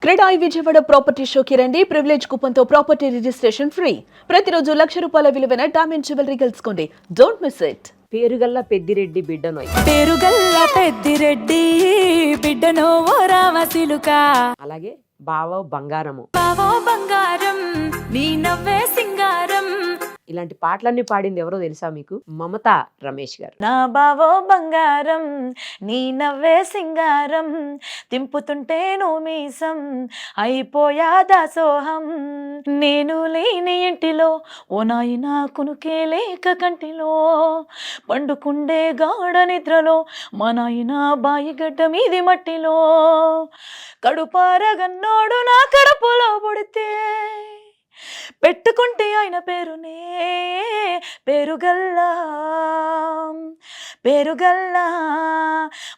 CREDAI Vijayawada property షోకి రండి. Privilege కూపన్తో ప్రాపర్టీ రిజిస్ట్రేషన్ ఫ్రీ. ప్రతిరోజు ₹1,00,000 విలువైన డైమండ్ జ్యువెలరీ గెలుచుకోండి. Don't miss it. పేరుగల్ల పెద్దిరెడ్డి బిడ్డనోయ్, పేరుగల్ల పెద్దిరెడ్డి బిడ్డనో ఓ రామసిలుక, అలాగే బావ బంగారము, బావో బంగారం నీ నవ్వే సింగారం. ఇలాంటి పాటలన్నీ పాడింది ఎవరో తెలుసా మీకు? మమతా రమేష్ గారు. నా బావో బంగారం నీ నవ్వే సింగారం, తింపుతుంటే నువ్వు మీసం అయిపోయా దాసోహం. నేను లేని ఇంటిలో ఓ నాయనా కునుకే లేక కంటిలో, పండుకుండే గాఢ నిద్రలో మా నాయన బాయిగడ్డ మీది మట్టిలో, కడుపారగన్నోడు నా కడుపులో పుడితే పెట్టుకుంటే ఆయన పేరునే పేరుగల్లా పేరుగల్లా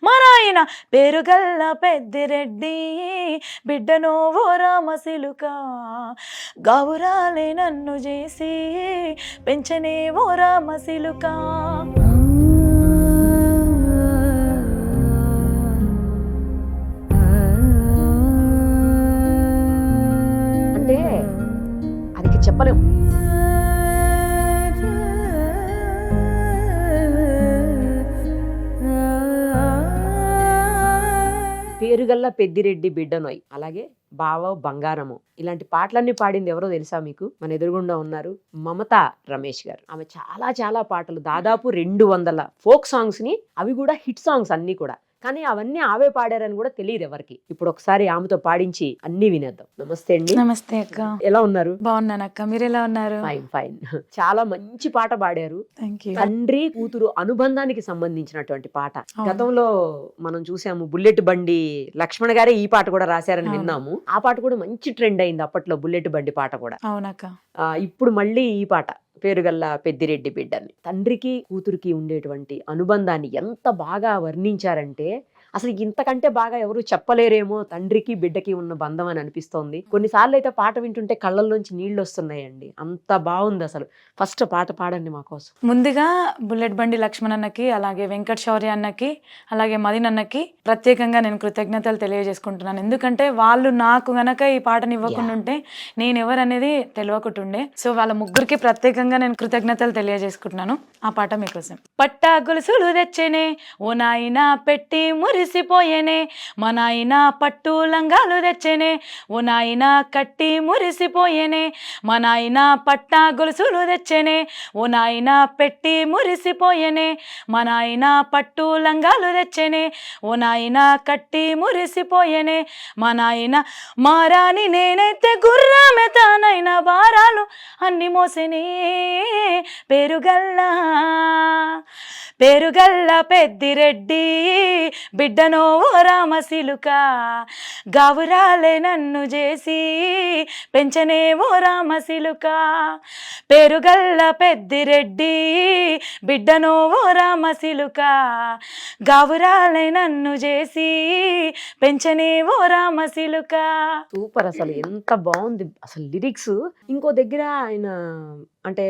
మా నాయన పేరుగల్లా పెద్దిరెడ్డి బిడ్డనో ఓ రామసిలుక, గావురాలే నన్ను చేసి పెంచనే ఓ రామసిలుక. అంటే అది చెప్పలేం. పేరుగల్ల పెద్దిరెడ్డి బిడ్డనోయ్, అలాగే బావ బంగారము, ఇలాంటి పాటలన్నీ పాడింది ఎవరో తెలుసా మీకు? మన ఎదురుగుండా ఉన్నారు మమతా రమేష్ గారు. ఆమె చాలా చాలా పాటలు, దాదాపు 200 ఫోక్ సాంగ్స్ ని, అవి కూడా హిట్ సాంగ్స్ అన్ని కూడా, కానీ అవన్నీ ఆవే పాడారని కూడా తెలియదు ఎవరికి. ఇప్పుడు ఒకసారి ఆమెతో పాడించి అన్ని వినేద్దాం. నమస్తే అండి. నమస్తే అక్క, ఎలా ఉన్నారు? బాగున్నాను అక్క, మీరు ఎలా ఉన్నారు? Fine fine. చాలా మంచి పాట పాడారు. Thank you. తండ్రి కూతురు అనుబంధానికి సంబంధించినటువంటి పాట. గతంలో మనం చూసాము, బుల్లెట్ బండి లక్ష్మణ్ గారే ఈ పాట కూడా రాశారని విన్నాము. ఆ పాట కూడా మంచి ట్రెండ్ అయింది అప్పట్లో, బుల్లెట్ బండి పాట కూడా. అవునక్క. ఇప్పుడు మళ్ళీ ఈ పాట పేరుగల్ల పెద్దిరెడ్డి బిడ్డని. తండ్రికి కూతురికి ఉండేటువంటి అనుబంధాన్ని ఎంత బాగా వర్ణించారంటే, అసలు ఇంతకంటే బాగా ఎవరు చెప్పలేరేమో తండ్రికి బిడ్డకి ఉన్న బంధం అని అనిపిస్తోంది. కొన్నిసార్లు అయితే పాట వింటుంటే కళ్ళల్లోంచి నీళ్లు వస్తున్నాయండి, అంత బాగుంది అసలు. ఫస్ట్ పాట పాడండి మా కోసం. ముందుగా బుల్లెట్ బండి లక్ష్మణ్ అన్నకి, అలాగే వెంకట్ శౌర్య అన్నకి, అలాగే మదిన్ అన్నకి ప్రత్యేకంగా నేను కృతజ్ఞతలు తెలియజేసుకుంటున్నాను. ఎందుకంటే వాళ్ళు నాకు గనక ఈ పాటని ఇవ్వకుండా ఉంటే నేను ఎవరనేది తెలియకుంటుండే. సో వాళ్ళ ముగ్గురికి ప్రత్యేకంగా నేను కృతజ్ఞతలు తెలియజేసుకుంటున్నాను. ఆ పాట మీకోసం. పట్టా గొలుసులు తెచ్చేనే ఓ నాయనా పెట్టి మురిసిపోయేనే, మా నాయన పట్టు లంగాలు తెచ్చేనే ఓ నాయన కట్టి మురిసిపోయేనే, మా నాయన పట్టా గొలుసులు తెచ్చేనే ఓ నాయన పెట్టి మురిసిపోయేనే, మా నాయన పట్టు లంగాలు తెచ్చేనే ఓ నాయన కట్టి మురిసిపోయేనే, మా నాయన మారాని నేనైతే గుర్రమే తానైనా భారాలు అన్ని మోసేనే. పేరుగల్లా పేరుగల్ల పెద్దిరెడ్డి బిడ్డనో ఓ రామసిలుక, గావురాలే నన్ను చేసి పెంచనే ఓ రామసిలుక. పేరుగల్ల పెద్దిరెడ్డి బిడ్డనో ఓ రామసిలుక, గావురాలే నన్ను చేసి పెంచనే ఓ రామసిలుక. సూపర్, అసలు ఎంత బాగుంది అసలు లిరిక్స్. ఇంకో దగ్గర ఆయన అంటే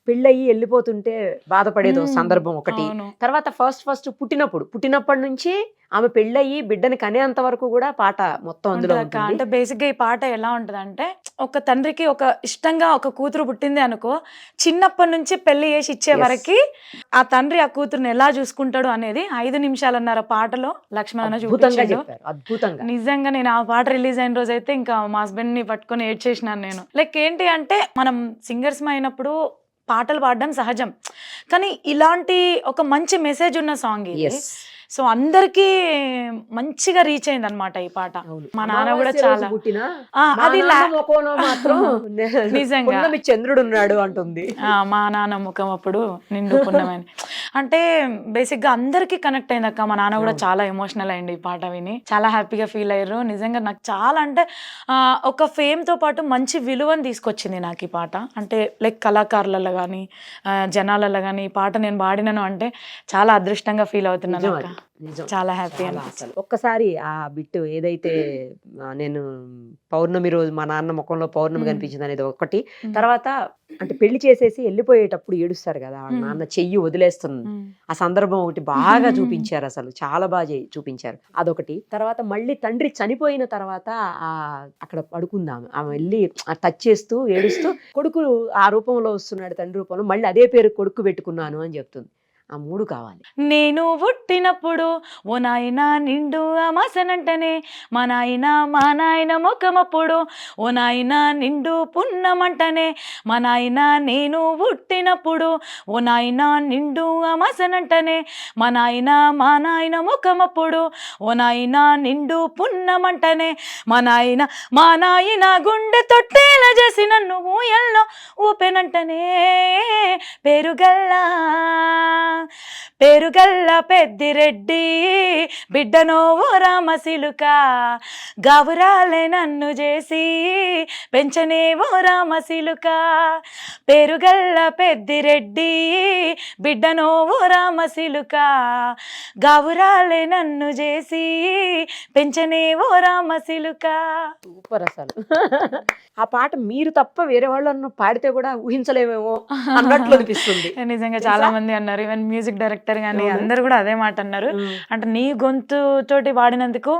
పెళ్ళయి వెళ్ళిపోతుంటే బాధపడేదో సందర్భం ఒకటి. తర్వాత ఫస్ట్ పుట్టినప్పటి నుంచి ఆమె పెళ్ళయి బిడ్డని కనేంత వరకు కూడా పాట మొత్తం అందులో ఉంటుంది. అంటే బేసిక్ గా ఈ పాట ఎలా ఉంటది అంటే, ఒక తండ్రికి ఒక ఇష్టంగా ఒక కూతురు పుట్టింది అనుకో, చిన్నప్పటి నుంచి పెళ్లి చేసి ఇచ్చే వరకు ఆ తండ్రి ఆ కూతురుని ఎలా చూసుకుంటాడు అనేది 5 నిమిషాలన్నర పాటలో లక్ష్మణ చూపించాడు. అద్భుతంగా. నిజంగా నేను ఆ పాట రిలీజ్ అయిన రోజు అయితే ఇంకా మా హస్బెండ్ ని పట్టుకొని ఏడ్ చేసినాను నేను. లైక్ ఏంటి అంటే, మనం సింగర్స్ అయినప్పుడు పాటలు పాడడం సహజం, కానీ ఇలాంటి ఒక మంచి మెసేజ్ ఉన్న సాంగ్ ఇది. సో అందరికి మంచిగా రీచ్ అయింది అనమాట ఈ పాట. మా నాన్న కూడా చాలా అది మాత్రం నిజంగా చంద్రుడు ఉన్నాడు అంటుంది. మా నాన్న ముఖం అప్పుడు నిండు పుణ్యమని. అంటే బేసిక్ గా అందరికి కనెక్ట్ అయింది అక్క. మా నాన్న కూడా చాలా ఎమోషనల్ అయింది ఈ పాట విని, చాలా హ్యాపీగా ఫీల్ అయ్యారు. నిజంగా నాకు చాలా అంటే ఒక ఫేమ్ తో పాటు మంచి విలువని తీసుకొచ్చింది నాకు ఈ పాట. అంటే లైక్ కళాకారులలో కానీ జనాలలో కానీ ఈ పాట నేను పాడినాను అంటే చాలా అదృష్టంగా ఫీల్ అవుతున్నాను అక్క. నిజం. చాలా హ్యాపీ చాలా అసలు ఒక్కసారి ఆ బిట్టు ఏదైతే నేను పౌర్ణమి రోజు మా నాన్న ముఖంలో పౌర్ణమి కనిపించింది అనేది ఒకటి, తర్వాత అంటే పెళ్లి చేసేసి వెళ్ళిపోయేటప్పుడు ఏడుస్తారు కదా వాళ్ళ నాన్న, చెయ్యి వదిలేస్తుంది ఆ సందర్భం ఒకటి బాగా చూపించారు, అసలు చాలా బాగా చూపించారు అదొకటి. తర్వాత మళ్ళీ తండ్రి చనిపోయిన తర్వాత ఆ అక్కడ పడుకుందాం ఆమె వెళ్ళి టచ్ చేస్తూ ఏడుస్తూ కొడుకు ఆ రూపంలో వస్తున్నాడు, తండ్రి రూపంలో, మళ్ళీ అదే పేరు కొడుకు పెట్టుకున్నాను అని చెప్తుంది. ఆ 3 కావాలి. నేను పుట్టినప్పుడు ఓ నాయన నిండు అమాసనంటనే మా నాయన ముఖమప్పుడు ఓ నాయన నిండు పున్నమంటనే మా నాయన నేను పుట్టినప్పుడు ఓ నాయన నిండు అమాసనంటనే మా నాయన ముఖమప్పుడు ఓ నాయన నిండు పున్నమంటనే మా నాయన గుండె తొట్టేలా చేసి నన్ను ఊయల్లో ఊపెనంటనే పేరుగల్ల పెద్దిరెడ్డి బిడ్డనో ఓ రామశిలుక గావురాలే నన్ను చేసి పెంచనే ఓ రామశిలుక పేరుగల్ల పెద్దిరెడ్డి బిడ్డనో ఓ రామశిలుక గావురాలే నన్ను చేసి పెంచనే ఓ రామశిలుక. సూపర్ అసలు. ఆ పాట మీరు తప్ప వేరే వాళ్ళు పాడితే కూడా ఊహించలేమేమో అన్నట్లు అనిపిస్తుంది. నిజంగా చాలా మంది అన్నారు, ఈవెన్ మ్యూజిక్ డైరెక్టర్ కానీ అందరు కూడా అదే మాట అన్నారు. అంటే నీ గొంతు తోటి వాడినందుకు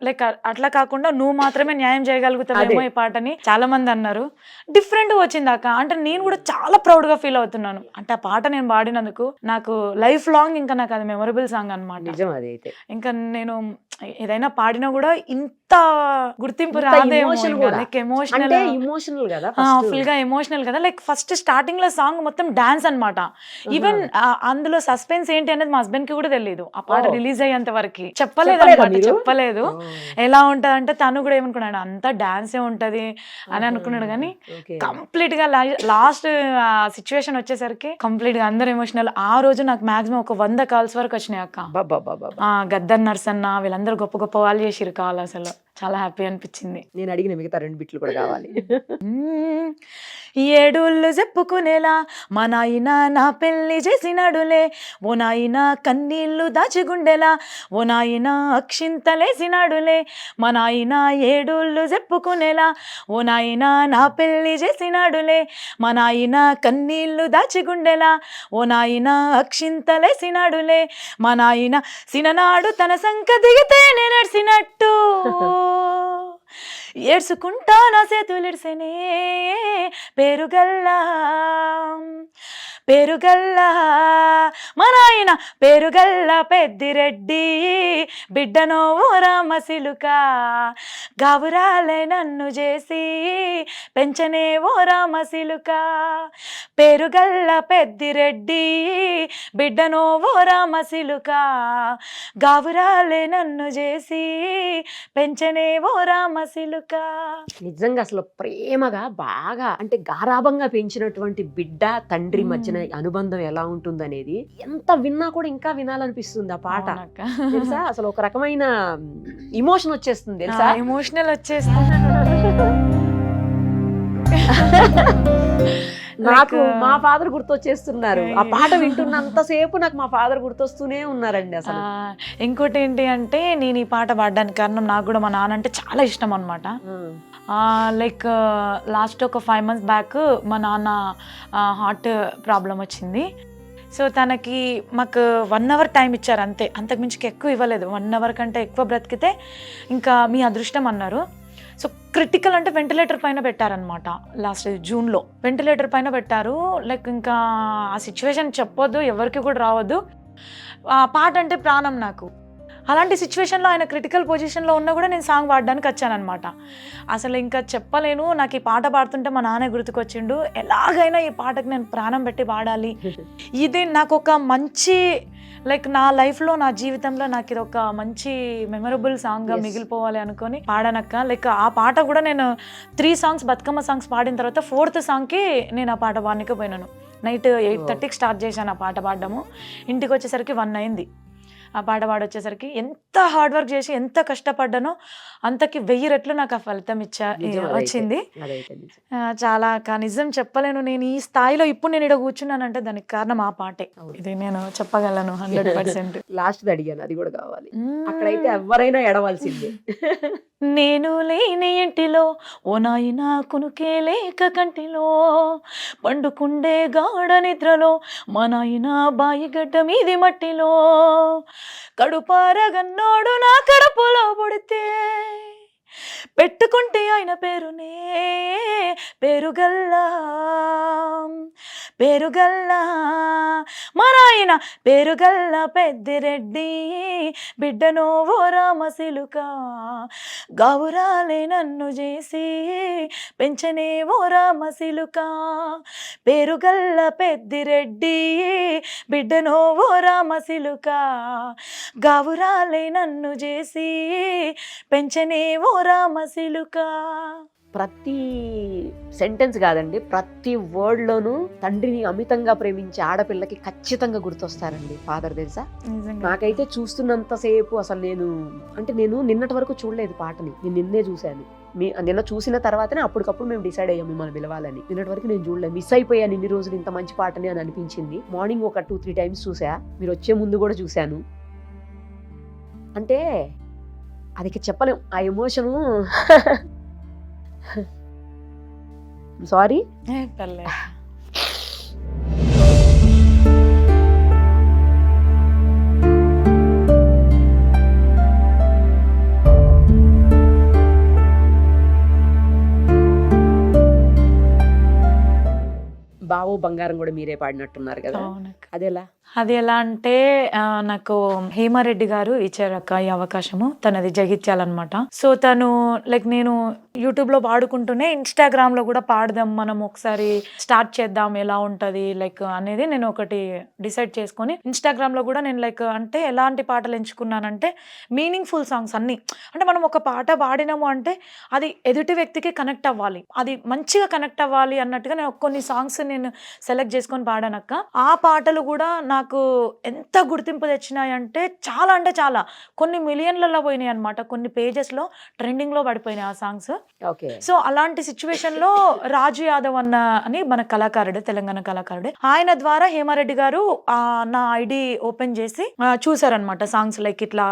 లైక్ అట్లా కాకుండా నువ్వు మాత్రమే న్యాయం చేయగలుగుతావేమో ఈ పాటని చాలా మంది అన్నారు. డిఫరెంట్ వచ్చింది అక్క. అంటే నేను కూడా చాలా ప్రౌడ్ గా ఫీల్ అవుతున్నాను. అంటే ఆ పాట నేను పాడినందుకు నాకు లైఫ్ లాంగ్ ఇంకా నాకు అది మెమొరబుల్ సాంగ్ అనమాట. నిజం అదైతే. ఇంకా నేను ఏదైనా పాడినా కూడా ఇంత గుర్తింపు రాదేమో. లైక్ ఎమోషనల్ కదా, ఫుల్ గా ఎమోషనల్ కదా. లైక్ ఫస్ట్ స్టార్టింగ్ లో సాంగ్ మొత్తం డాన్స్ అన్నమాట. ఈవెన్ అందులో సస్పెన్స్ ఏంటి అనేది మా హస్బెండ్ కి కూడా తెలియదు. ఆ పాట రిలీజ్ అయ్యేంత వరకు చెప్పలేదు. ఎలా ఉంటది అంటే తను కూడా ఏమనుకున్నాడు అంతా డాన్సే ఉంటది అని అనుకున్నాడు. కానీ కంప్లీట్ గా లాస్ట్ సిచ్యువేషన్ వచ్చేసరికి కంప్లీట్ గా అందరు ఎమోషనల్. ఆ రోజు నాకు మాక్సిమం ఒక 100 కాల్స్ వరకు వచ్చినాయి అక్క. గద్దర్ నర్సన్న వీళ్ళందరూ గొప్ప గొప్ప వాళ్ళు చేసిరు కాల్. అసలు చాలా హ్యాపీ అనిపించింది. నేను అడిగిన మిగతా 2 బిట్లు కూడా కావాలి. ఏడుళ్ళు చెప్పుకునేలా మా నాయన నా పెళ్లి చేసినాడులే ఓ నాయన కన్నీళ్లు దాచిగుండెలా ఓ నాయన అక్షింతలేసినాడులే మా నాయన ఏడుళ్ళు చెప్పుకునేలా ఓ నాయన నా పెళ్లి చేసినాడులే మా నాయన కన్నీళ్లు దాచిగుండెలా ఓ నాయన అక్షింతలేసినాడులే మా నాయన సిననాడు తన సంక దిగితే నేను నడిచినట్టు ఏడ్చుకుంటా నా చేతులిడిసెనే పేరుగల్లా మా నాయన పేరుగల్ల పెద్దిరెడ్డి బిడ్డనో ఓ రామశిలుక గావురాలే నన్ను చేసి పెంచనే ఓ రామశిలుక పేరుగల్ల పెద్దిరెడ్డి బిడ్డనో ఓ రామశిలుక గావురాలే నన్ను చేసి పెంచనే ఓ రామశిలుక. నిజంగా అసలు ప్రేమగా బాగా అంటే గారాభంగా పెంచినటువంటి బిడ్డ తండ్రి మధ్యన అనుబంధం ఎలా ఉంటుందనేది ఎంత విన్నా కూడా ఇంకా వినాలనిపిస్తుంది ఆ పాట. తెలుసా అసలు ఒక రకమైన ఎమోషన్ వచ్చేస్తుంది తెలుసా, ఎమోషనల్ వచ్చేస్తుంది. నాకు మా ఫాదర్ గుర్తొచ్చేస్తున్నారు. ఆ పాట వింటున్నంతసేపు నాకు మా ఫాదర్ గుర్తొస్తూనే ఉన్నారండి. అసలు ఇంకోటి ఏంటి అంటే నేను ఈ పాట పాడడానికి కారణం నాకు కూడా మా నాన్న అంటే చాలా ఇష్టం అనమాట. లైక్ లాస్ట్ ఒక 5 months బ్యాక్ మా నాన్న హార్ట్ ప్రాబ్లం వచ్చింది. సో తనకి మాకు 1 hour టైం ఇచ్చారు అంతే, అంతకుమించి ఎక్కువ ఇవ్వలేదు. 1 hour కంటే ఎక్కువ బ్రతికితే ఇంకా మీ అదృష్టం అన్నారు. సో క్రిటికల్ అంటే వెంటిలేటర్ పైన పెట్టారనమాట. లాస్ట్ జూన్లో వెంటిలేటర్ పైన పెట్టారు. లైక్ ఇంకా ఆ సిచ్యువేషన్ చెప్పొద్దు, ఎవరికి కూడా రావద్దు. ఆ పాట అంటే ప్రాణం నాకు. అలాంటి సిచ్యువేషన్లో ఆయన క్రిటికల్ పొజిషన్లో ఉన్నా కూడా నేను సాంగ్ పాడడానికి వచ్చానమాట. అసలు ఇంకా చెప్పలేను. నాకు ఈ పాట పాడుతుంటే మా నాన్న గుర్తుకొచ్చిండు. ఎలాగైనా ఈ పాటకు నేను ప్రాణం పెట్టి పాడాలి. ఇది నాకు ఒక మంచి లైక్ నా లైఫ్లో నా జీవితంలో నాకు ఇది ఒక మంచి మెమరబుల్ సాంగ్గా మిగిలిపోవాలి అనుకొని పాడానక్క. లైక్ ఆ పాట కూడా నేను 3 songs బతుకమ్మ సాంగ్స్ పాడిన తర్వాత 4th songకి నేను ఆ పాట పాడనికపోయినాను. నైట్ 8:30కి స్టార్ట్ చేశాను ఆ పాట పాడడము. ఇంటికి వచ్చేసరికి 1 అయింది. ఆ పాట పాడొచ్చేసరికి ఎంత హార్డ్ వర్క్ చేసి ఎంత కష్టపడ్డానో అంతకి 1000 రెట్లు నాకు ఆ ఫలితం నిజం అదైతే. వచ్చింది. అదైతే నిజం. చాలా నిజం చెప్పలేను. నేను ఈ స్థాయిలో ఇప్పుడు నేను ఇక్కడ కూర్చున్నానంటే దానికి కారణం ఆ పాటే. అవును. ఇది నేను చెప్పగలను 100%. లాస్ట్ అడిగాను, అది కూడా కావాలి. అక్కడైతే ఎవరైనా ఎడవలసిందే. నేను లేని ఇంటిలో ఓ నాయనా కునుకే లేక కంటిలో పండుకుండే గాఢ నిద్రలో మా నాయన బాయిగడ్డ మీది మట్టిలో కడుపారగన్నోడు నా కడుపులో పుడితే పెట్టుకుంటే ఆయన పేరునే పేరుగల్లా పేరుగల్లా మా నాయన పేరుగల్లా పెద్దిరెడ్డి బిడ్డనో ఓ రామసిలుక గావురాలే నన్ను చేసి పెంచనే ఓ రామసిలుక పేరుగల్ల పెద్దిరెడ్డి బిడ్డనో ఓ రామసిలుక గావురాలే నన్ను చేసి పెంచనే ఓ రామసిలుక. ప్రతి సెంటెన్స్ కాదండి, ప్రతి వర్డ్ లోనూ తండ్రిని అమితంగా ప్రేమించే ఆడపిల్లకి ఖచ్చితంగా గుర్తొస్తారండి ఫాదర్. తెలుసా, నాకైతే చూస్తున్నంతసేపు అసలు నేను నిన్నటి వరకు చూడలేదు పాటని, నేను నిన్నే చూశాను. నిన్న చూసిన తర్వాతనే అప్పటికప్పుడు మేము డిసైడ్ అయ్యాం మిమ్మల్ని పిలవాలని. నిన్నటి వరకు నేను చూడలేదు, మిస్ అయిపోయాను ఇన్ని రోజులు ఇంత మంచి పాటని అని అనిపించింది. మార్నింగ్ ఒక 2-3 టైమ్స్ చూసా, మీరు వచ్చే ముందు కూడా చూశాను. అంటే అది చెప్పలేం ఆ ఎమోషను. సారీ. పర్లేదు. బావో బంగారం కూడా మీరే పాడినట్టున్నారు కదా, అదెలా? అది ఎలా అంటే నాకు హేమారెడ్డి గారు ఇచ్చారు అక్క ఈ అవకాశము. తనది జగిత్యాలన్నమాట. సో తను లైక్ నేను యూట్యూబ్ లో పాడుకుంటూనే ఇన్స్టాగ్రామ్ లో కూడా పాడదాం మనం, ఒకసారి స్టార్ట్ చేద్దాం ఎలా ఉంటది లైక్ అనేది నేను ఒకటి డిసైడ్ చేసుకొని ఇన్స్టాగ్రామ్ లో కూడా నేను లైక్ అంటే ఎలాంటి పాటలు ఎంచుకున్నానంటే మీనింగ్ఫుల్ సాంగ్స్ అన్ని. అంటే మనం ఒక పాట పాడినాము అంటే అది ఎదుటి వ్యక్తికి కనెక్ట్ అవ్వాలి, అది మంచిగా కనెక్ట్ అవ్వాలి అన్నట్టుగా నేను కొన్ని సాంగ్స్ నేను సెలెక్ట్ చేసుకొని పాడానక్క. ఆ పాటలు కూడా నాకు ఎంత గుర్తింపు తెచ్చినాయంటే చాలా అంటే చాలా, కొన్ని మిలియన్లలో పోయినాయి అనమాట. కొన్ని పేజెస్ లో ట్రెండింగ్ లో పడిపోయినాయి ఆ సాంగ్స్. సో అలాంటి సిచ్యువేషన్ లో రాజు యాదవ్ అని మన కళాకారుడు, తెలంగాణ కళాకారుడే, ఆయన ద్వారా హేమారెడ్డి గారు నా ఐడి ఓపెన్ చేసి చూసారనమాట. సాంగ్స్ లైక్ ఇట్లా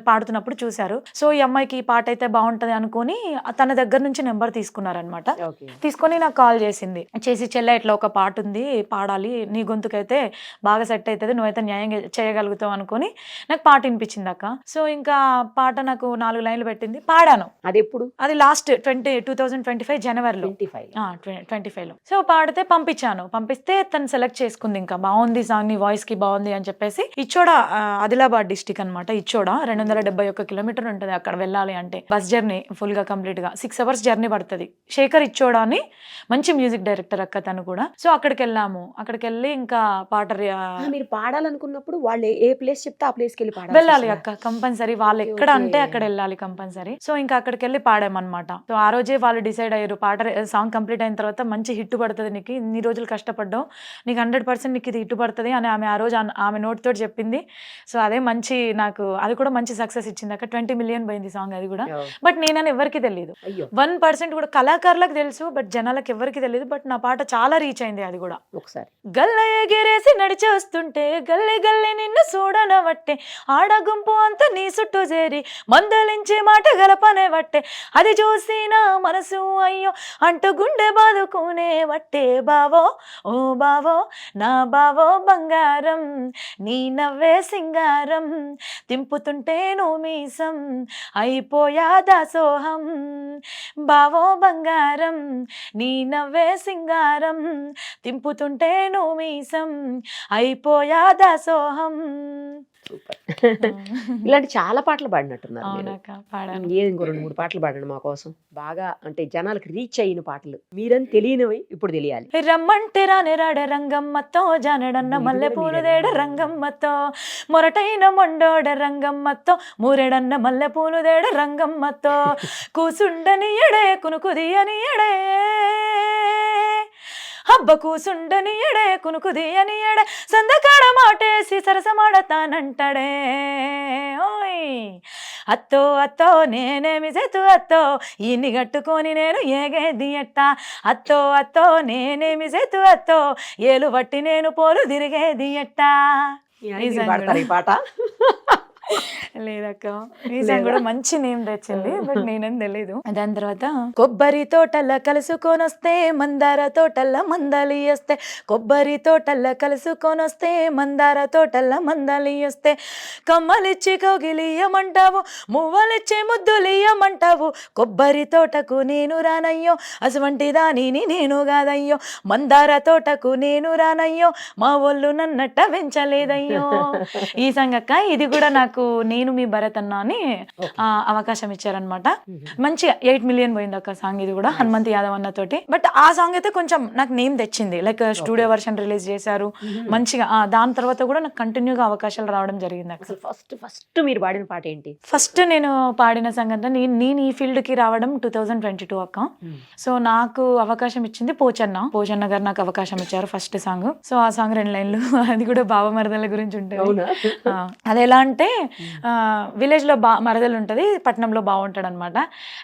పాడుతున్నప్పుడు చూశారు. సో ఈ అమ్మాయికి ఈ పాట అయితే బాగుంటది అనుకుని తన దగ్గర నుంచి నెంబర్ తీసుకున్నారనమాట. తీసుకొని నాకు కాల్ చేసి చెల్లె ఇట్లా ఒక పాట ఉంది పాడాలి, నీ గొంతుకైతే బాగా సెట్ అవుతుంది, నువ్వైతే న్యాయం చేయగలుగుతావు అనుకుని నాకు పాట వినిపించింది అక్క. సో ఇంకా పాట నాకు 4 లైన్లు పెట్టింది, పాడాను. అది ఎప్పుడు? అది లాస్ట్ 2025 జనవరిలో 25లో. సో పాడితే పంపిస్తే తను సెలెక్ట్ చేసుకుంది, ఇంకా బాగుంది సాంగ్, నీ వాయిస్ కి బాగుంది అని చెప్పేసి. ఇచ్చోడ ఆదిలాబాద్ డిస్టిక్ అనమాట. ఇచ్చోడ 271 కిలోమీటర్ ఉంటుంది అక్కడ వెళ్ళాలి అంటే, బస్ జర్నీ ఫుల్ గా కంప్లీట్ గా 6 hours జర్నీ పడుతుంది. శేఖర్ ఇచ్చోడా అని మంచి మ్యూజిక్ డైరెక్టర్ అక్క తను కూడా. సో అక్కడికి వెళ్ళాము. అక్కడికి వెళ్ళి ఇంకా పాట మీరు పాడాలనుకున్నప్పుడు వాళ్ళు ఏ ప్లేస్ చెప్తే ఆ ప్లేస్ కి వెళ్ళాలి అక్క, కంపల్సరీ. వాళ్ళు ఎక్కడ అంటే అక్కడ వెళ్ళాలి కంపల్సరీ. సో ఇంకా అక్కడికి వెళ్ళి పాడామన్నమాట. సో ఆ రోజే వాళ్ళు డిసైడ్ అయ్యారు, సాంగ్ కంప్లీట్ అయిన తర్వాత మంచి హిట్ పడుతుంది నీకు, ఇన్ని రోజులు కష్టపడ్డావు, నీకు 100% నీకు ఇది హిట్ పడుతుంది అని ఆమె ఆ రోజు ఆమె నోట్ తోటి చెప్పింది. సో అదే మంచి, నాకు అది కూడా మంచి సక్సెస్ ఇచ్చింది అక్క. 20 million పోయింది సాంగ్ అది కూడా. బట్ నేనని ఎవరికి తెలియదు, 1% కూడా. కళాకారులకు తెలుసు బట్ జనాలకు ఎవరికి తెలియదు. బట్ నా పాట చాలా రీచ్ అయింది అది కూడా. ఒకసారి గల్ల ఎగిరేసి నడిచి వస్తుంటే గల్లె గల్లె నిన్ను చూడనవట్టే, ఆడ గుంపు అంతా నీ చుట్టూ చేరి మందలించే మాట గలపనే వట్టే, అది చూసి నా మనసు అయ్యో అంటూ గుండె బాదుకునే వట్టే. బావో ఓ బావో నా బావో బంగారం, నీ నవ్వే సింగారం, తింపుతుంటే నువ్వు మీసం అయిపోయా దాసోహం. బావో బంగారం నీ నవ్వే సింగారం, తింపుతుంటే నువ్వు మీసం అయిపోయా దాసోహం. ఇలాంటి చాలా పాటలు పాడినట్టున్నారు. ఇంకో 2-3 పాటలు పాడండి మా కోసం, బాగా అంటే జనాలకు రీచ్ అయిన పాటలు, మీరని తెలియనివి ఇప్పుడు తెలియాలి. రమ్మంటే రాడ రంగమ్మతో, జానడన్న మల్లె పూలుదేడ రంగమ్మతో, మొరటైన మొండోడ రంగమ్మతో, మూరెడన్న మల్లె పూలుదేడ రంగమ్మతో, కూసుండని ఎడే కునుకుది అని ఎడే, హబ్బ కూసుండని ఎడే కునుకుదియని ఎడే సందకాడ మాటేసి సరసమాడతానంటడే ఓయ్ అత్తో అత్తో నేనేమి చేతు అత్తో ఇన్ని కట్టుకొని నేను ఏగేది ఎట్ట అత్తో అత్తో నేనేమి చేతు అత్తో ఏలు బట్టి నేను పోలు తిరిగేది ఎట్ట. ఈ సాంగ్ పాడతారు ఈ పాట? లేదక్క, ఈ సాంగ్ కూడా మంచి నేమ్ తెచ్చింది, బట్ నేనేం తెలీదు. దాని తర్వాత కొబ్బరి తోటల్ల కలుసుకొనొస్తే మందార తోటల్ల మందలి వస్తే కొబ్బరి తోటల్ల కలుసుకొనొస్తే మందార తోటల్ల మందలి వస్తే కమ్మలిచ్చి కౌగిలియమంటావు మువ్వలిచ్చి ముద్దులియమంటావు కొబ్బరి తోటకు నేను రానయ్యో అటువంటి దానిని నేను కాదయ్యో మందార తోటకు నేను రానయ్యో మా ఒళ్ళు నన్నట్ట పెంచలేదయ్యో. ఈ సాంగ్ అక్క, ఇది కూడా నాకు నేను మీ భరత్ అన్న అని అవకాశం ఇచ్చారనమాట. మంచిగా 8 million పోయింది అక్క సాంగ్. ఇది కూడా హనుమంత్ యాదవ్ అన్న తోటి. బట్ ఆ సాంగ్ అయితే కొంచెం నాకు నేమ్ తెచ్చింది, లైక్ స్టూడియో వర్షన్ రిలీజ్ చేశారు మంచిగా. దాని తర్వాత కూడా నాకు కంటిన్యూగా అవకాశాలు రావడం జరిగింది అక్క. ఫస్ట్ మీరు పాడిన పాట ఏంటి? ఫస్ట్ నేను పాడిన సాంగ్ అంటే నేను ఈ ఫీల్డ్ కి రావడం 2022 అక్క. సో నాకు అవకాశం ఇచ్చింది పోచన్న గారు నాకు అవకాశం ఇచ్చారు ఫస్ట్ సాంగ్. సో ఆ సాంగ్ 2 లైన్లు, అది కూడా బావమరదల గురించి ఉంటుంది. అది ఎలా అంటే విలేజ్ లో మరదలు ఉంటది, పట్టణంలో బాగుంటాడు అనమాట.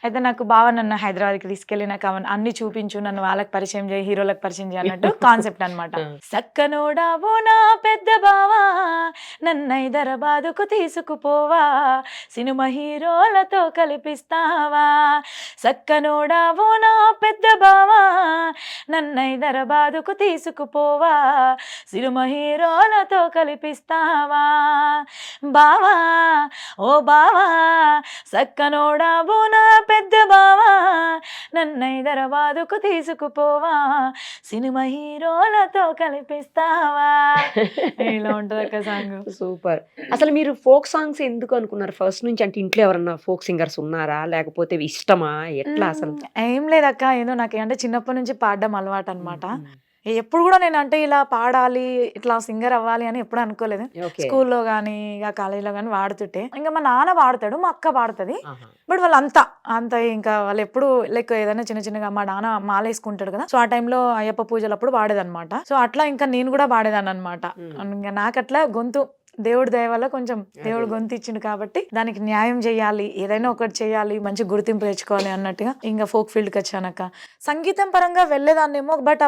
అయితే నాకు బావ నన్ను హైదరాబాద్కి తీసుకెళ్లి నాకు అన్ని చూపించు, నన్ను వాళ్ళకి పరిచయం చేయి, హీరోలకు పరిచయం చేయి అన్నట్టు కాన్సెప్ట్ అనమాట. సక్కనోడా ఓ నా పెద్ద బావా నన్ను హైదరాబాదుకు తీసుకుపోవా సినిమా హీరోలతో కల్పిస్తావా సక్కనోడా ఓ నా పెద్ద బావా నన్ను హైదరాబాదుకు తీసుకుపోవా సినిమా హీరోలతో కల్పిస్తావా బావా ఓ బావా సక్కనోడా ఓ నా పెద్ద బావా నన్ను హైదరాబాదుకు తీసుకుపోవా సినిమా హీరోలతో కల్పిస్తావా. ఇలా ఉంటది అక్క సాంగ్. సూపర్. అసలు మీరు ఫోక్ సాంగ్స్ ఎందుకు అనుకున్నారు ఫస్ట్ నుంచి? అంటే ఇంట్లో ఎవరన్నా ఫోక్ సింగర్స్ ఉన్నారా, లేకపోతే ఇష్టమా, ఎట్లా అసలు? ఏం లేదక్క, ఏదో నాకు అంటే చిన్నప్పటి నుంచి పాడడం అలవాటు అనమాట. ఎప్పుడు కూడా నేను అంటే ఇలా పాడాలి, ఇట్లా సింగర్ అవ్వాలి అని ఎప్పుడు అనుకోలేదు. స్కూల్లో కానీ ఇక కాలేజీలో కానీ వాడుతుంటే ఇంకా మా నాన్న పాడతాడు, మా అక్క పాడుతుంది. బట్ వాళ్ళు అంత ఇంకా వాళ్ళు ఎప్పుడు లైక్ ఏదైనా చిన్న చిన్నగా మా నాన్న మాలేసుకుంటాడు కదా, సో ఆ టైంలో అయ్యప్ప పూజలు అప్పుడు పాడేదన్నమాట. సో అట్లా ఇంకా నేను కూడా పాడేదాన్ని అనమాట. ఇంకా నాకు అట్లా గొంతు దేవుడి దయ వల్ల కొంచెం దేవుడు గొంతు ఇచ్చిండు కాబట్టి దానికి న్యాయం చేయాలి, ఏదైనా ఒకటి చేయాలి, మంచి గుర్తింపు తెచ్చుకోవాలి అన్నట్టుగా ఇంకా ఫోక్ ఫీల్డ్కి వచ్చానక్క. సంగీతం పరంగా వెళ్ళేదాన్నేమో, బట్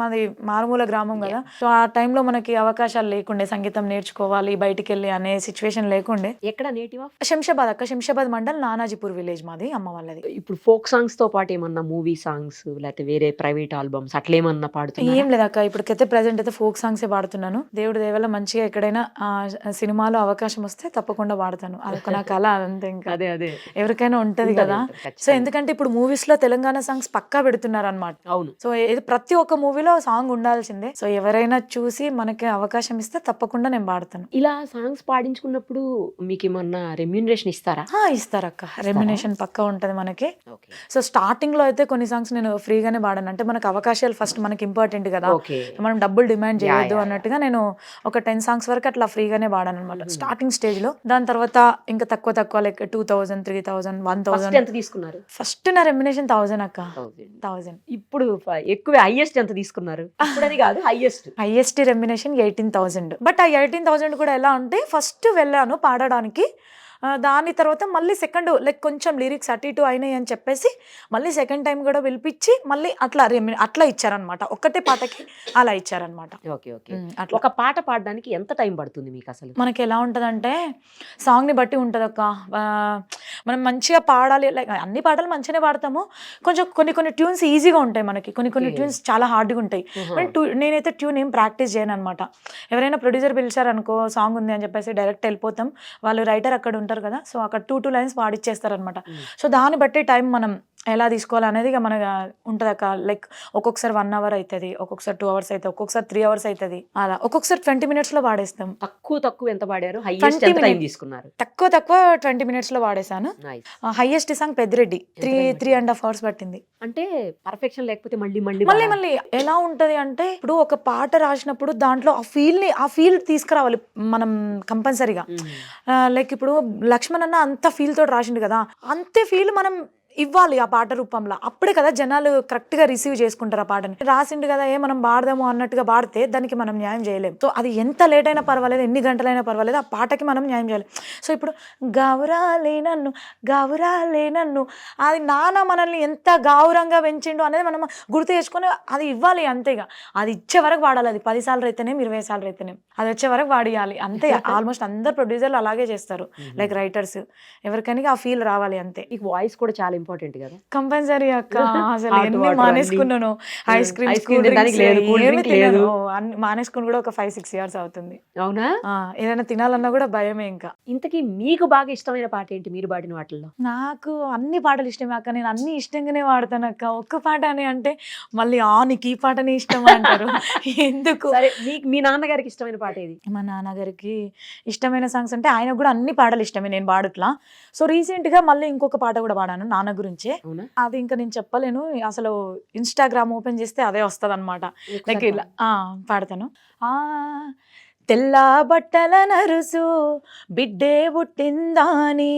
మాది మారుమూల గ్రామం కదా, సో ఆ టైంలో మనకి అవకాశాలు లేకుండే, సంగీతం నేర్చుకోవాలి బయటికి వెళ్ళి అనే సిచ్యువేషన్ లేకుండే. ఎక్కడ నేటివ్? శంషాబాద్ అక్క, శంషాబాద్ మండల్ నానాజీపూర్ విలేజ్ మాది, అమ్మ వాళ్ళది. ఇప్పుడు ఫోక్ సాంగ్స్ తో పాటు ఏమన్నా మూవీ సాంగ్స్ లేకపోతే వేరే ప్రైవేట్ ఆల్బమ్స్ అట్లేమన్నా పాడుతున్నా? ఏం లేదక్క, ఇప్పటికైతే ప్రెసెంట్ అయితే ఫోక్ సాంగ్సే పాడుతున్నాను. దేవుడి దయ వల్ల మంచిగా ఎక్కడైనా సినిమాలో అవకాశం వస్తే తప్పకుండా వాడతాను. అదొక నా కళ, అదంతే. ఇంకా అదే ఎవరికైనా ఉంటది కదా. సో ఎందుకంటే ఇప్పుడు మూవీస్ లో తెలంగాణ సాంగ్స్ పక్కా పెడుతున్నారు అనమాట. అవును. సో ప్రతి ఒక్క మూవీలో సాంగ్ ఉండాల్సిందే. సో ఎవరైనా చూసి మనకి అవకాశం ఇస్తే తప్పకుండా నేను పాడతాను. ఇలా సాంగ్స్ పాడించుకున్నప్పుడు మీకు ఏమన్నా రెమ్యూనరేషన్ ఇస్తారా? ఇస్తారక్క, రెమ్యునేషన్ పక్కా ఉంటది మనకి. సో స్టార్టింగ్ లో అయితే కొన్ని సాంగ్స్ నేను ఫ్రీగానే పాడాను. అంటే మనకు అవకాశాలు ఫస్ట్ మనకి ఇంపార్టెంట్ కదా, మనం డబ్బులు డిమాండ్ చేయొద్దు అన్నట్టుగా నేను ఒక 10 songs వరకు అట్లా ఫ్రీగానే వాడాను అనమాట స్టార్టింగ్ స్టేజ్ లో. దాని తర్వాత ఇంకా తక్కువ లైక్ 2000, 3000, 1000. ఎంత తీసుకున్నారు ఫస్ట్? నా రెమ్యునేషన్ 1000 అక్క. 1000. ఇప్పుడు ఎక్కువ హైయెస్ట్ ఎంత తీసుకున్నారు? ఇప్పుడు కాదు, హైయెస్ట్ రెమ్యునేషన్ 18,000. బట్ ఆ 18,000 కూడా ఎలా అంటే ఫస్ట్ వెళ్ళాను పాడడానికి, దాని తర్వాత మళ్ళీ సెకండ్ లైక్ కొంచెం లిరిక్స్ అటు ఇటు అయినాయి అని చెప్పేసి మళ్ళీ సెకండ్ టైం కూడా పిలిపించి మళ్ళీ అట్లా ఇచ్చారనమాట. ఒక్కటే పాటకి అలా ఇచ్చారనమాట. ఒక పాట పాడడానికి ఎంత టైం పడుతుంది మీకు అసలు? మనకి ఎలా ఉంటుందంటే సాంగ్ని బట్టి ఉంటుంది అక్క. మనం మంచిగా పాడాలి, లైక్ అన్ని పాటలు మంచిగానే పాడతాము, కొంచెం కొన్ని ట్యూన్స్ ఈజీగా ఉంటాయి మనకి, కొన్ని ట్యూన్స్ చాలా హార్డ్గా ఉంటాయి. నేనైతే ట్యూన్ ఏం ప్రాక్టీస్ చేయను అనమాట. ఎవరైనా ప్రొడ్యూసర్ పిలిచారనుకో సాంగ్ ఉంది అని చెప్పేసి డైరెక్ట్ వెళ్ళిపోతాం, వాళ్ళు రైటర్ అక్కడ ఉంటారు కదా, సో అక్కడ 2 lines పాడిచ్చేస్తారు అనమాట. సో దాన్ని బట్టి టైం మనం ఎలా తీసుకోవాలి అనేది ఇక మనకు ఉంటుంది అక్క. లైక్ ఒక్కొక్కసారి 1 hour అవుతుంది, ఒక్కొక్కసారి 2 hours అవుతుంది, ఒక్కొక్కసారి 3 hours అవుతుంది, అలా ఒక్కొక్కసారి 20 minutes లో పాడేస్తాం. తక్కువ ఎంత పాడారు? హైయెస్ట్ ఎంత టైం తీసుకున్నారు? తక్కువ 20 minutes లో పాడేశాను. హైయెస్ట్ సాంగ్ పెద్దిరెడ్డి 3.5 hours పట్టింది. అంటే పర్ఫెక్షన్ లేకపోతే మళ్ళీ ఎలా ఉంటది అంటే ఇప్పుడు ఒక పాట రాసినప్పుడు దాంట్లో ఆ ఫీల్ తీసుకురావాలి మనం కంపల్సరీగా. లైక్ ఇప్పుడు లక్ష్మణ్ అన్న అంత ఫీల్ తోటి రాసిండు కదా, అంతే ఫీల్ మనం ఇవ్వాలి ఆ పాట రూపంలో. అప్పుడే కదా జనాలు కరెక్ట్గా రిసీవ్ చేసుకుంటారు ఆ పాటని. రాసిండు కదా మనం పాడదాము అన్నట్టుగా పాడితే దానికి మనం న్యాయం చేయలేం. సో అది ఎంత లేట్ అయినా పర్వాలేదు, ఎన్ని గంటలైనా పర్వాలేదు, ఆ పాటకి మనం న్యాయం చేయాలి. సో ఇప్పుడు గావురాలే నన్ను అది నాన్న మనల్ని ఎంత గౌరవంగా పెంచిండు అనేది మనం గుర్తు చేసుకొని అది ఇవ్వాలి అంతేగా. అది ఇచ్చే వరకు వాడాలి. అది 10 సార్లు అయితేనే 20 సార్లు అయితేనే అది వచ్చే వరకు వాడియాలి అంతే. ఆల్మోస్ట్ అందరు ప్రొడ్యూసర్లు అలాగే చేస్తారు, లైక్ రైటర్స్. ఎవరికైనా ఆ ఫీల్ రావాలి అంతే. నీకు వాయిస్ కూడా చాలా ఇంపార్టెంట్ కదా. కంపల్సరీ అక్క. అసలు Hot ఎన్ని water మానేసుకున్నాను. ఐస్ Ice cream తినడానికి లేదు, cool drink లేదు. మానేసుకుని కూడా ఒక 5-6 years అవుతుంది. అవునా? ఏదైనా తినాలన్నా కూడా భయమే. ఇంకా ఇంతకీ మీకు బాగా ఇష్టమైన పాట ఏంటి మీరు పాడిన వాటిల్లో? నాకు అన్ని పాటలు ఇష్టమే అక్క. నేను అన్ని ఇష్టంగానే వాడతాను అక్క. ఒక్క పాట అని అంటే మళ్ళీ నీకు ఈ పాటనే ఇష్టం అంటారు. ఎందుకు? సరే, మీకు మీ నాన్నగారికి ఇష్టమైన పాట ఏది? మా నాన్నగారికి ఇష్టమైన సాంగ్స్ అంటే ఆయనకు కూడా అన్ని పాటలు ఇష్టమే, నేను పాడుట్లా. సో రీసెంట్ గా మళ్ళీ ఇంకొక పాట కూడా పాడాను నాన్న గురించే. అవునా? అది ఇంకా నేను చెప్పలేను. అసలు ఇన్స్టాగ్రామ్ ఓపెన్ చేస్తే అదే వస్తుంది అనమాట. లైక్ ఇలా పాడతాను. తెల్ల బట్టల నరుసు బిడ్డే పుట్టిందాని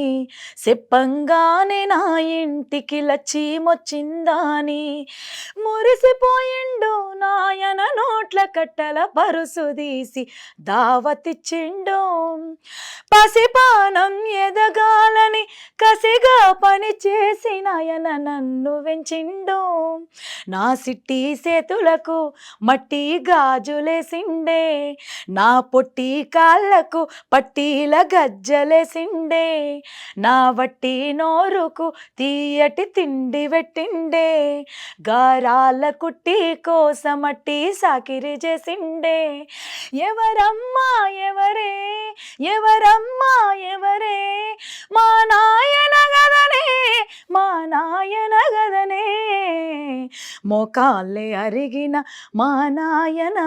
చెప్పంగానే నా ఇంటికి లచ్చి మొచ్చిందాని మురిసిపోయిండు నాయన నోట్ల కట్టల పరుసు తీసి దావతిచ్చిండు పసిపానం ఎదగాలని కసిగా పని చేసి నాయన నన్ను వెంచిండు నా సిట్టి చేతులకు మట్టి గాజులేసిండే నా పొట్టి కాళ్ళకు పట్టీల గజ్జలేసిండే నా వట్టి నోరుకు తీయటి తిండి పెట్టిండే గారాల కుట్టి కోసమట్టి సాకిరి చేసిండే ఎవరమ్మా ఎవరే ఎవరమ్మా ఎవరే మా నాయన గదనే మా నాయన గదనే మోకాళ్ళే అరిగిన మా నాయన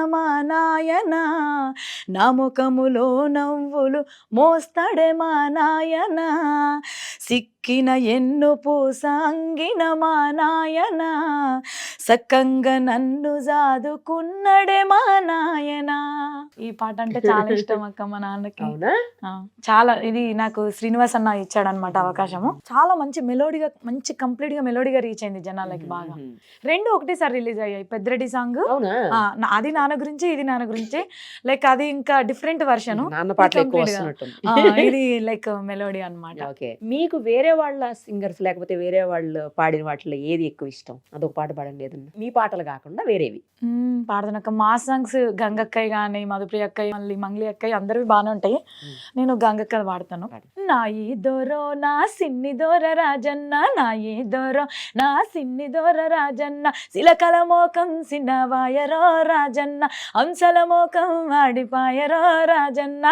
నా ముఖములో నవ్వులు మోస్తాడే మా నాయన సిక్కిన ఎన్ను పూసంగిన మా నాయన సక్కంగా నన్ను జాదుకున్నడే మా నాయన. ఈ పాట అంటే చాలా ఇష్టం అక్క మా నాన్నకి. చాలా ఇది నాకు శ్రీనివాస్ అన్న ఇచ్చాడు అనమాట అవకాశము. చాలా మంచి మెలోడీగా, మంచి కంప్లీట్ గా మెలోడీగా రీచ్ అయింది జనాలకి బాగా. రెండు ఒకటేసారి రిలీజ్ అయ్యాయి. పెద్దరెడ్డి సాంగ్ అది నాన్న గురించి, ఇది నాన్న గురించి. లైక్ అది ఇంకా డిఫరెంట్ వర్షన్, ఇది లైక్ మెలోడీ అనమాట. మీకు వేరే వాళ్ళ సింగర్స్ లేకపోతే వేరే వాళ్ళు పాడిన వాటిలో ఏది ఎక్కువ ఇష్టం? అదొక పాట పాడండి ఏదన్నా, మీ పాటలు కాకుండా వేరేవి. పాడుతున్నాక మా సాంగ్స్ గంగక్కయ్య కానీ మధుప్రియ అక్కయ్య మళ్ళీ మంగ్లీ అక్కయ్య అందరివి బాగానే ఉంటాయి. నేను గంగక్క పాడతాను. నా ఈ దొరో నా సిన్ని దొర రాజన్న, నా ఈ దొరో నా సిన్ని దొర రాజన్న, శిలకల మోకం సిన్నవాయరో రాజన్న, అంశల మోకం ఆడిపాయరో రాజన్న,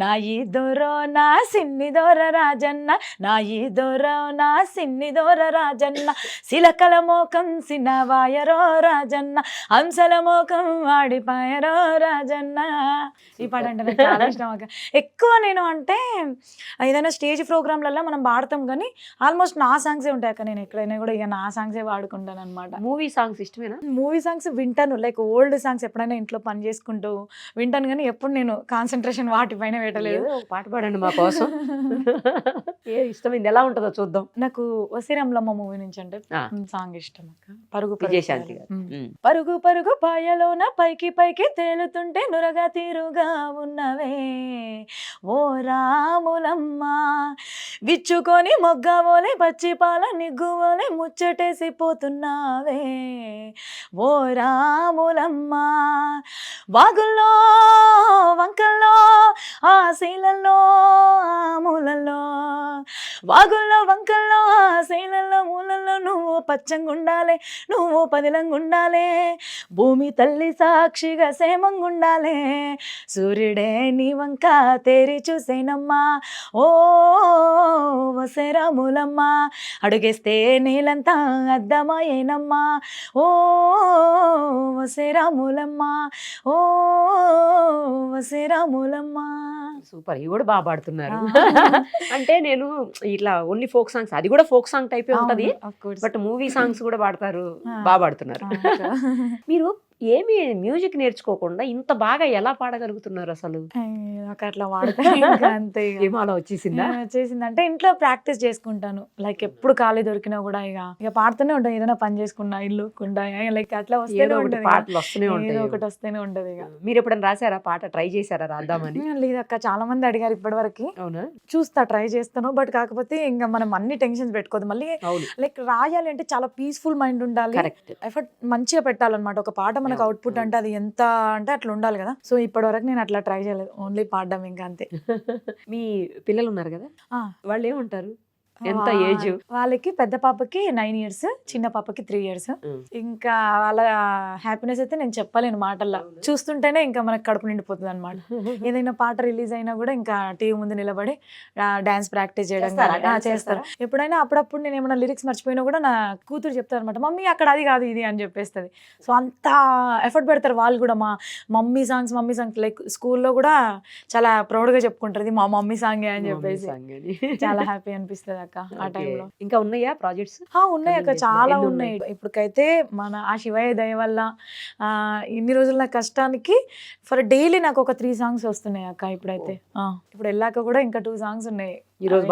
నా ఈ దొరో నా సిన్ని దొర రాజన్న, నా ఈ దొరో నా సిన్ని దొర రాజన్న, శిలకల మోకం సిన్నవాయరో రాజన్న, అంశల మోకం ఆడిపాయరో రాజన్న. ఈ పాట అంటే నాకు చాలా ఇష్టం అక్క. ఎక్కువ నేను అంటే ఏదైనా స్టేజ్ ప్రోగ్రాంలలో మనం పాడతాం కానీ ఆల్మోస్ట్ నా సాంగ్సే ఉంటాయి అక్క. నేను ఎక్కడైనా కూడా ఇక నా సాంగ్సే పాడుకుంటాను అనమాట. మూవీ సాంగ్స్ ఇష్టమేనా? మూవీ సాంగ్స్ వింటాను, లైక్ ఓల్డ్ సాంగ్స్ ఎప్పుడైనా ఇంట్లో పని చేసుకుంటూ వింటాను కానీ ఎప్పుడు నేను కాన్సన్ట్రేషన్ వాటిపైన పెట్టలేదు. పాట పాడండి మా కోసం. ఏ ఇష్టమైంది, ఎలా ఉంటుందో చూద్దాం. నాకు వసిరంలమ్మ మూవీ నుంచి అంటే సాంగ్ ఇష్టం అక్క. పరుగు విజయశాంతి గారు. పరుగు పరుగు పాయలోన పైకి పైకి తేలుతుంటే నురగా తీరుగా ఉన్నవే ఓ రాములమ్మ, విచ్చుకొని మొగ్గవోలే పచ్చి పాల నిగ్గువోలే ముచ్చటేసి పోతున్నావే ఓ రాములమ్మ, వాగుల్లో వంకల్లో ఆ శీలల్లో ఆ మూలల్లో, వాగుల్లో వంకల్లో ఆ శీలల్లో మూలల్లో నువ్వు పచ్చంగుండాలే, నువ్వు పదిలంగుండాలే, భూమి తల్లి సాక్షిగా సేమంగుండాలే, సూర్యుడే నీ వంక తేరి చూసేనమ్మా ఓ వసరాములమ్మ, అడుగేస్తే నీలంతా అద్దమాయేనమ్మా ఓ వసరాములమ్మ ఓ వసరాములమ్మ. సూపర్, ఇవి కూడా బాగా పాడుతున్నారు. అంటే నేను ఇట్లా ఓన్లీ ఫోక్ సాంగ్స్, అది కూడా ఫోక్ సాంగ్ టైపే ఉంటది, బట్ మూవీ సాంగ్స్ కూడా పాడతారు, బాగా పాడుతున్నారు. మీరు ఏమి మ్యూజిక్ నేర్చుకోకుండా ఇంత బాగా ఎలా పాడగలుగుతున్నారు అసలు? నాకు అట్లా వాడితే ఇంకా అంతే ఇక. ఏమో అలా వచ్చేసిందా? చేసిందంటే ఇంట్లో ప్రాక్టీస్ చేసుకుంటాను. లైక్ ఎప్పుడు ఖాళీ దొరికినా కూడా ఇక పాడుతూనే ఉంటాను. ఏదైనా పని చేసుకున్నా, ఇల్లు కుండా, లైక్ అట్లా వస్తేనే ఏదో ఒకటి ఉంటది ఇక. పాటలు వస్తూనే ఏదో ఉంటాయి. ఒకటి వస్తేనే ఉంటది ఇక. మీరు ఎప్పుడైనా రాసారా పాట, ట్రై చేశారా రాద్దామని? లేదక్క, చాలా మంది అడిగారు ఇప్పటి వరకు. అవునా? చూస్తా, ట్రై చేస్తాను. బట్ కాకపోతే ఇంకా మనం అన్ని టెన్షన్స్ పెట్టుకోదు. మళ్ళీ అవును, లైక్ రాయాలి అంటే చాలా పీస్ఫుల్ మైండ్ ఉండాలి, కరెక్ట్. ఎఫర్ట్ మంచిగా పెట్టాలన్నమాట. ఒక పాట మనకు అవును, అవుట్పుట్ అంటే అది ఎంత అంటే అట్లా ఉండాలి కదా. సో ఇప్పటి వరకు నేను అట్లా ట్రై చేయలేదు, ఓన్లీ పాడడం ఇంకా అంతే. మీ పిల్లలు ఉన్నారు కదా, ఆ, వాళ్ళు ఏమంటారు? ఎంత వా- ఏజ్? వాళ్ళకి పెద్ద పాపకి 9 years, చిన్న పాపకి 3 years. ఇంకా వాళ్ళ హ్యాపీనెస్ అయితే నేను చెప్పలేను మాటల్లో. చూస్తుంటేనే ఇంకా మనకు కడుపు నిండిపోతుంది అనమాట. ఏదైనా పాట రిలీజ్ అయినా కూడా ఇంకా టీవీ ముందు నిలబడి డాన్స్ ప్రాక్టీస్ చేయడం చేస్తారా? కానీ, Dance చేస్తారు. ఎప్పుడైనా అప్పుడప్పుడు నేను ఏమైనా లిరిక్స్ మర్చిపోయినా కూడా నా కూతురు చెప్తారు అనమాట, మమ్మీ అక్కడ అది కాదు ఇది అని చెప్పేస్తుంది. సో అంత ఎఫర్ట్ పెడతారు వాళ్ళు కూడా. మా మమ్మీ సాంగ్స్ లైక్ స్కూల్లో కూడా చాలా ప్రౌడ్గా చెప్పుకుంటారు, ఇది మా మమ్మీ సాంగే అని చెప్పేసి. చాలా హ్యాపీ అనిపిస్తుంది అక్క ఆ టైంలో. ఇంకా ఉన్నాయా ప్రాజెక్ట్స్? ఉన్నాయి అక్క, Coming days లో చాలా ఎన్ని ఉన్నాయి. ఇప్పటికైతే మన ఆ శివయ్య దయ వల్ల ఇన్ని రోజుల నా కష్టానికి ఫర్ డైలీ నాకు ఒక 3 songs వస్తున్నాయి అక్క ఇప్పుడైతే. ఇప్పుడు వెళ్ళాక కూడా ఇంకా 2 songs ఉన్నాయి ఈ రోజు అవి,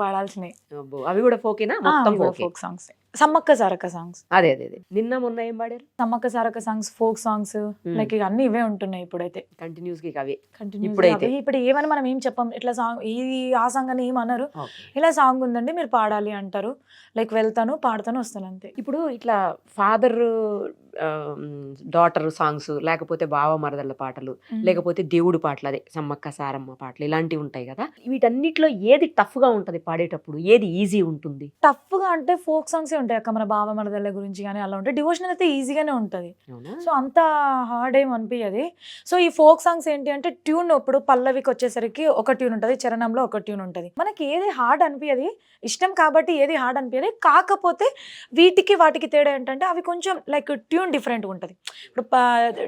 పాడాల్సినవి. అబ్బో, అవి కూడా ఫోకేనా? మొత్తం ఫోకే. Folk songs, Sammakka Sarakka songs. అదే నిన్న మొన్న ఏం పాడారు? Sammakka Sarakka songs, folk songs, like ఇక అన్ని ఇవే ఉంటున్నాయి ఇప్పుడైతే కంటిన్యూస్ గా అవే కంటిన్యూ. ఇప్పుడైతే? ఇప్పుడు ఏమని మనం ఏం చెప్పం, ఇట్లా సాంగ్ ఇది ఆ సాంగ్ అని ఏమన్నారు, Okay. ఇలా సాంగ్ ఉందండి మీరు పాడాలి అంటారు. లైక్ వెళ్తాను, పాడతాను, వస్తాను అంతే. ఇప్పుడు ఇట్లా ఫాదర్ డాటర్ సాంగ్స్, లేకపోతే బావ మరదళ్ళ పాటలు, లేకపోతే దేవుడు పాటలు, అదే సమ్మక్క సారమ్మ పాటలు, ఇలాంటివి ఉంటాయి కదా. వీటన్నిటిలో ఏది టఫ్ గా ఉంటది పాడేటప్పుడు, ఏది ఈజీ ఉంటుంది? టఫ్ గా అంటే ఫోక్ సాంగ్స్ ఉంటాయి అక్క, మన బావ మరదళ్ళ గురించి కానీ అలా ఉంటాయి. డివోషనల్ అయితే ఈజీగానే ఉంటది, అవునా? సో అంత హార్డ్ ఏం అనిపించదు. సో ఈ ఫోక్ సాంగ్స్ ఏంటి అంటే ట్యూన్, ఇప్పుడు పల్లవికి వచ్చేసరికి ఒక ట్యూన్ ఉంటుంది, చరణంలో ఒక ట్యూన్ ఉంటుంది. మనకి ఏది హార్డ్ అనిపించదు, ఇష్టం కాబట్టి ఏది హార్డ్ అనిపించదు. కాకపోతే వీటికి వాటికి తేడా ఏంటంటే అవి కొంచెం లైక్ ట్యూన్ డిఫరెంట్ ఉంటుంది. ఇప్పుడు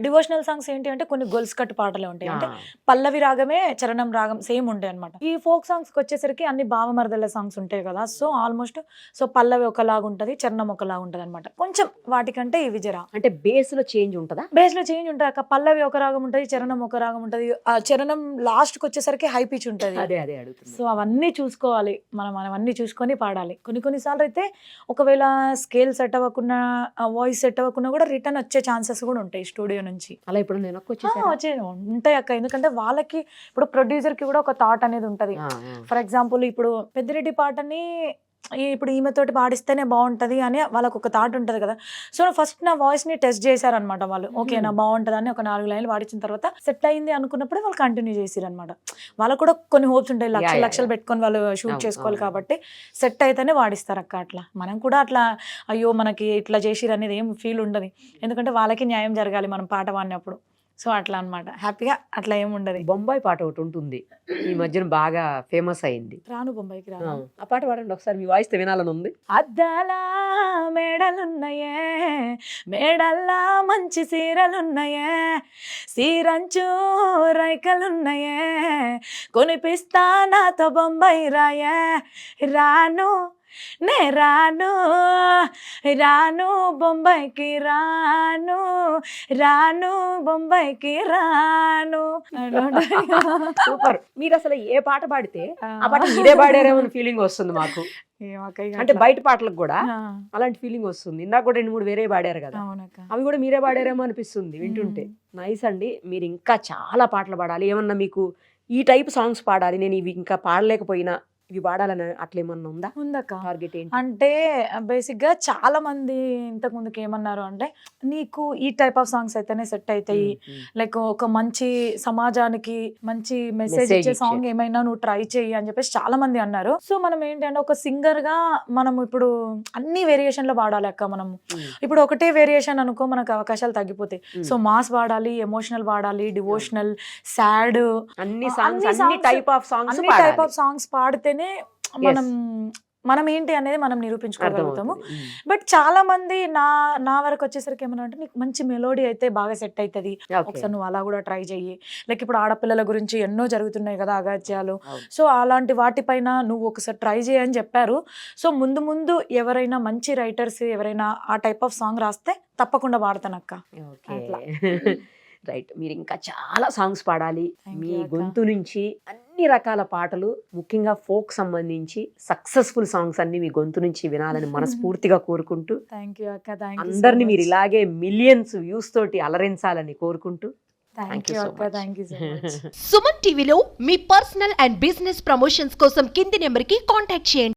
డివోషనల్ సాంగ్స్ ఏంటి అంటే కొన్ని గొలుసు కట్టు పాటలే ఉంటాయి, అంటే పల్లవి రాగమే చరణం రాగం సేమ్ ఉంటాయి అనమాట. ఈ ఫోక్ సాంగ్స్ కి వచ్చేసరికి అన్ని బావమరదల సాంగ్స్ ఉంటాయి కదా, సో ఆల్మోస్ట్ సో పల్లవి ఒకలాగా ఉంటది, చరణం ఒకలాగా ఉంటది అనమాట. కొంచెం వాటికంటే ఇవి జరా అంటే బేస్ లో చేంజ్ ఉంటదా? బేస్ లో చేంజ్ ఉంటుంది అక్క. పల్లవి ఒక రాగం ఉంటది, చరణం ఒక రాగం ఉంటది. ఆ చరణం లాస్ట్ కి వచ్చేసరికి హై పిచ్ ఉంటది. అదే అడుగుతున్నా. సో అవన్నీ చూసుకోవాలి మనం అవన్నీ చూసుకొని పాడాలి. కొన్ని సార్లు అయితే ఒకవేళ స్కేల్ సెట్ అవ్వకుండా, వాయిస్ సెట్ అవ్వకుండా కూడా రిటర్న్ వచ్చే ఛాన్సెస్ కూడా ఉంటాయి స్టూడియో నుంచి. అలా ఇప్పుడు నేను వచ్చే ఉంటాయి అక్క. ఎందుకంటే వాళ్ళకి ఇప్పుడు ప్రొడ్యూసర్ కి కూడా ఒక థాట్ అనేది ఉంటది. ఫర్ ఎగ్జాంపుల్ ఇప్పుడు పెద్దిరెడ్డి పాటని ఇప్పుడు ఈమెతోటి పాడిస్తేనే బాగుంటది అని వాళ్ళకు ఒక థాట్ ఉంటది కదా. సో ఫస్ట్ నా వాయిస్ ని టెస్ట్ చేశారనమాట వాళ్ళు. ఓకే నా బాగుంటది అని ఒక 4 లైన్లు పాడించిన తర్వాత సెట్ అయింది అనుకున్నప్పుడు వాళ్ళు కంటిన్యూ చేసిరు అనమాట. వాళ్ళకు కూడా కొన్ని హోప్స్ ఉంటాయి, లక్షలు పెట్టుకొని వాళ్ళు షూట్ చేసుకోవాలి కాబట్టి సెట్ అయితేనే వాడిస్తారు అక్క. అట్లా మనం కూడా అట్లా అయ్యో మనకి ఇట్లా చేసిరు అనేది ఏం ఫీల్ ఉండదు, ఎందుకంటే వాళ్ళకి న్యాయం జరగాలి మనం పాట పాడినప్పుడు. సో అట్లా అనమాట, హ్యాపీగా అట్లా ఏముండదు. బొంబాయి పాట ఒకటి ఉంటుంది, ఈ మధ్యన బాగా ఫేమస్ అయింది. రాను బొంబాయికి రాను. ఆ పాట పాడండి ఒకసారి, మీ వాయిస్ వినాలని ఉంది. అద్దాల మేడలున్నాయే, మేడల్లా మంచి సీరలున్నాయే, సీరంచు రైకలున్నాయే, కొనిపిస్తా నాతో బొంబాయి రాయే, రాను నే రాను బొంబాయికి రాను బొంబాయికి రాను. సూపర్. మీరు అసలు ఏ పాట పాడితే ఆ పాట మీరే పాడారేమో ఫీలింగ్ వస్తుంది మాకు. అంటే బయట పాటలకు కూడా అలాంటి ఫీలింగ్ వస్తుంది. ఇందాక కూడా 2-3 వేరే పాడారు కదా, అవి కూడా మీరే పాడారేమో అనిపిస్తుంది వింటుంటే. నైస్ అండి, మీరు ఇంకా చాలా పాటలు పాడాలి. ఏమన్నా మీకు ఈ టైప్ సాంగ్స్ పాడాలి, నేను ఇవి ఇంకా పాడలేకపోయినా ఇవి పాడాలని అట్లేమన్నా ఉందా? ఉందక్క. టార్గెట్ ఏంటి అంటే బేసిక్ గా చాలా మంది ఇంతకు ముందుకు ఏమన్నారు అంటే నీకు ఈ టైప్ ఆఫ్ సాంగ్స్ అయితేనే సెట్ అవుతాయి, లైక్ ఒక మంచి సమాజానికి మంచి మెసేజ్ ఇచ్చే సాంగ్ ఏమైనా నువ్వు ట్రై చెయ్యి అని చెప్పేసి చాలా మంది అన్నారు. సో మనం ఏంటంటే ఒక సింగర్ గా మనం ఇప్పుడు అన్ని వేరియేషన్ లో పాడాలి అక్క. మనము ఇప్పుడు ఒకటే వేరియేషన్ అనుకో మనకు అవకాశాలు తగ్గిపోతాయి. సో మాస్ పాడాలి, ఎమోషనల్ పాడాలి, డివోషనల్, సాడ్, అన్ని టైప్ ఆఫ్ సాంగ్స్ పాడితేనే మనం మనం ఏంటి అనేది మనం నిరూపించుకోగలుగుతాము. అర్థమవుతుంది. బట్ చాలా మంది నా వరకు వచ్చేసరికి ఏమన్నా అంటే నీకు మంచి మెలోడీ అయితే బాగా సెట్ అవుతుంది, Okay. ఒకసారి నువ్వు అలా కూడా ట్రై చెయ్యి. లైక్ ఇప్పుడు ఆడపిల్లల గురించి ఎన్నో జరుగుతున్నాయి కదా అగాత్యాలు, అవును. సో అలాంటి వాటిపైన నువ్వు ఒకసారి ట్రై చేయని చెప్పారు. సో ముందు ముందు ఎవరైనా మంచి రైటర్స్ ఎవరైనా ఆ టైప్ ఆఫ్ సాంగ్ రాస్తే తప్పకుండా పాడతానక్క. ఓకే అట్లా. రైట్. మీరు ఇంకా చాలా సాంగ్స్ పాడాలి. Thank మీ you, అక్క. గొంతు నుంచి అన్ని రకాల పాటలు, ముఖ్యంగా ఫోక్ సంబంధించి సక్సెస్ఫుల్ సాంగ్స్ అన్ని మీ గొంతు నుంచి వినాలని మనస్ఫూర్తిగా కోరుకుంటూ, థ్యాంక్ యూ అక్క, థ్యాంక్ యూ అందరినీ మీరు ఇలాగే మిలియన్స్ వ్యూస్ తోటి అలరించాలని కోరుకుంటూ థ్యాంక్ యూ అక్క, thank you so much. Suman టీవీలో మీ పర్సనల్ అండ్ బిజినెస్ ప్రమోషన్స్ కోసం కింది నెంబర్కి కాంటాక్ట్ చేయండి.